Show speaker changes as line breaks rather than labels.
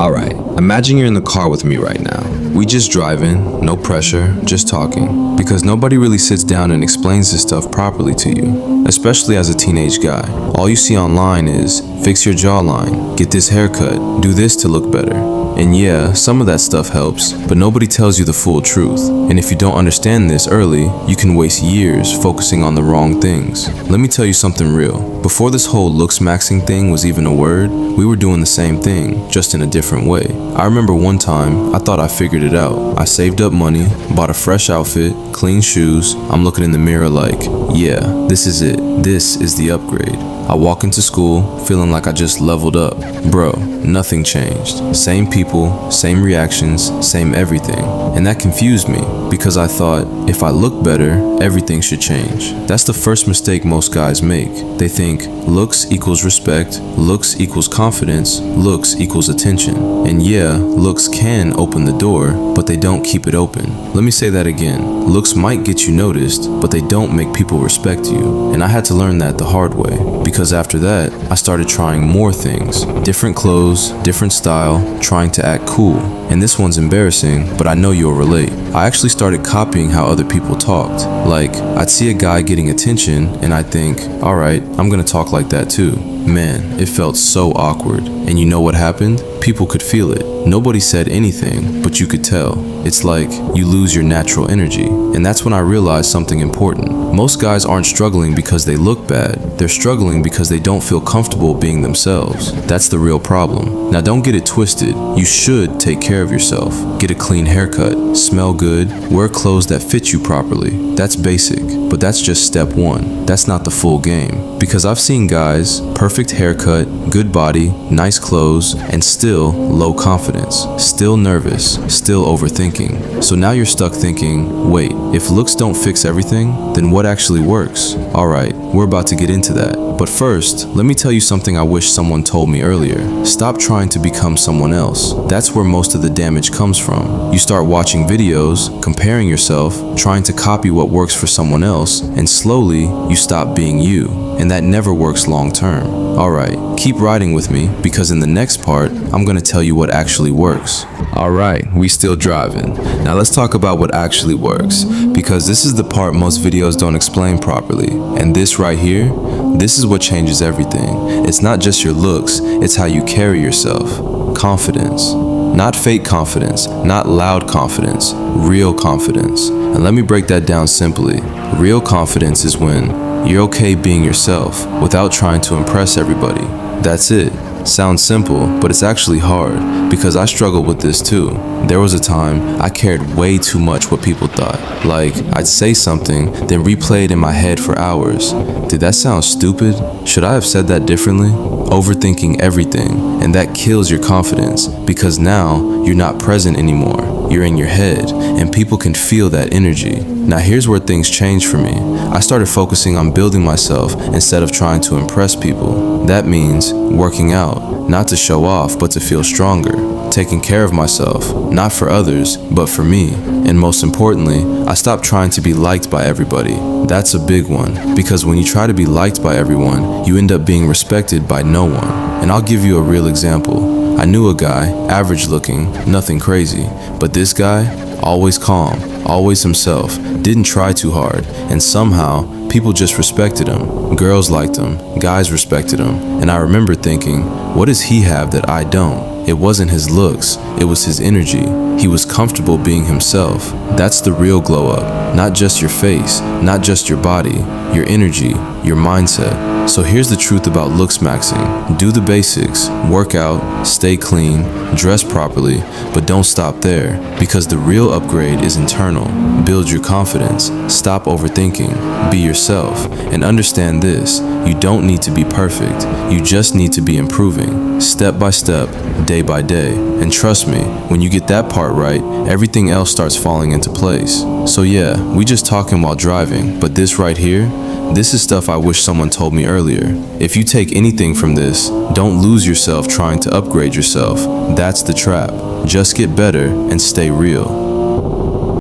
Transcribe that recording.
Alright, imagine you're in the car with me right now. We just driving, no pressure, just talking. Because nobody really sits down and explains this stuff properly to you, especially as a teenage guy. All you see online is, fix your jawline, get this haircut, do this to look better. And yeah, some of that stuff helps, but nobody tells you the full truth. And if you don't understand this early, you can waste years focusing on the wrong things. Let me tell you something real. Before this whole Looksmaxxing thing was even a word, we were doing the same thing, just in a different way. I remember one time, I thought I figured it out. I saved up money, bought a fresh outfit, clean shoes. I'm looking in the mirror like, yeah, this is it. This is the upgrade. I walk into school feeling like I just leveled up. Bro, nothing changed. Same people, same reactions, same everything. And that confused me because I thought if I look better, everything should change. That's the first mistake most guys make. They think looks equals respect, looks equals confidence, looks equals attention. And yeah, looks can open the door, but they don't keep it open. Let me say that again. Looks might get you noticed, but they don't make people respect you. And I had to learn that the hard way. Because after that, I started trying more things. Different clothes, different style, trying to act cool. And this one's embarrassing, but I know you'll relate. I actually started copying how other people talked. Like, I'd see a guy getting attention, and I'd think, alright, I'm gonna talk like that too. Man, it felt so awkward. And you know what happened? People could feel it. Nobody said anything, but you could tell. It's like you lose your natural energy. And that's when I realized something important. Most guys aren't struggling because they look bad. They're struggling because they don't feel comfortable being themselves. That's the real problem. Now don't get it twisted. You should take care of yourself. Get a clean haircut, smell good, wear clothes that fit you properly. That's basic, but that's just step one. That's not the full game. Because I've seen guys, perfect haircut, good body, nice clothes, and still low confidence, still nervous, still overthinking. So now you're stuck thinking, wait, if looks don't fix everything, then what actually works? Alright, we're about to get into that. But first, let me tell you something I wish someone told me earlier. Stop trying to become someone else. That's where most of the damage comes from. You start watching videos, comparing yourself, trying to copy what works for someone else, and slowly, you stop being you. And that never works long term. Alright, keep riding with me, because in the next part, I'm gonna tell you what actually works. Alright, we still driving. Now let's talk about what actually works, because this is the part most videos don't explain properly. And this right here, this is what changes everything. It's not just your looks, it's how you carry yourself. Confidence. Not fake confidence, not loud confidence, real confidence. And let me break that down simply. Real confidence is when you're okay being yourself without trying to impress everybody. That's it. Sounds simple, but it's actually hard because I struggled with this too. There was a time I cared way too much what people thought. Like, I'd say something, then replay it in my head for hours. Did that sound stupid? Should I have said that differently? Overthinking everything, and that kills your confidence because now you're not present anymore. You're in your head, and people can feel that energy. Now here's where things changed for me. I started focusing on building myself instead of trying to impress people. That means working out, not to show off, but to feel stronger. Taking care of myself, not for others, but for me. And most importantly, I stopped trying to be liked by everybody. That's a big one, because when you try to be liked by everyone, you end up being respected by no one. And I'll give you a real example. I knew a guy, average looking, nothing crazy, but this guy, always calm, always himself, didn't try too hard, and somehow, people just respected him. Girls liked him, guys respected him, and I remember thinking, what does he have that I don't? It wasn't his looks, it was his energy. He was comfortable being himself. That's the real glow up. Not just your face, not just your body, your energy, your mindset. So here's the truth about Looksmaxxing. Do the basics, work out, stay clean, dress properly, but don't stop there, because the real upgrade is internal. Build your confidence, stop overthinking, be yourself, and understand this, you don't need to be perfect, you just need to be improving, step by step, day by day. And trust me, when you get that part right, everything else starts falling into place. So yeah, we just talking while driving, but this right here, this is stuff I wish someone told me earlier. If you take anything from this, don't lose yourself trying to upgrade yourself. That's the trap. Just get better and stay real.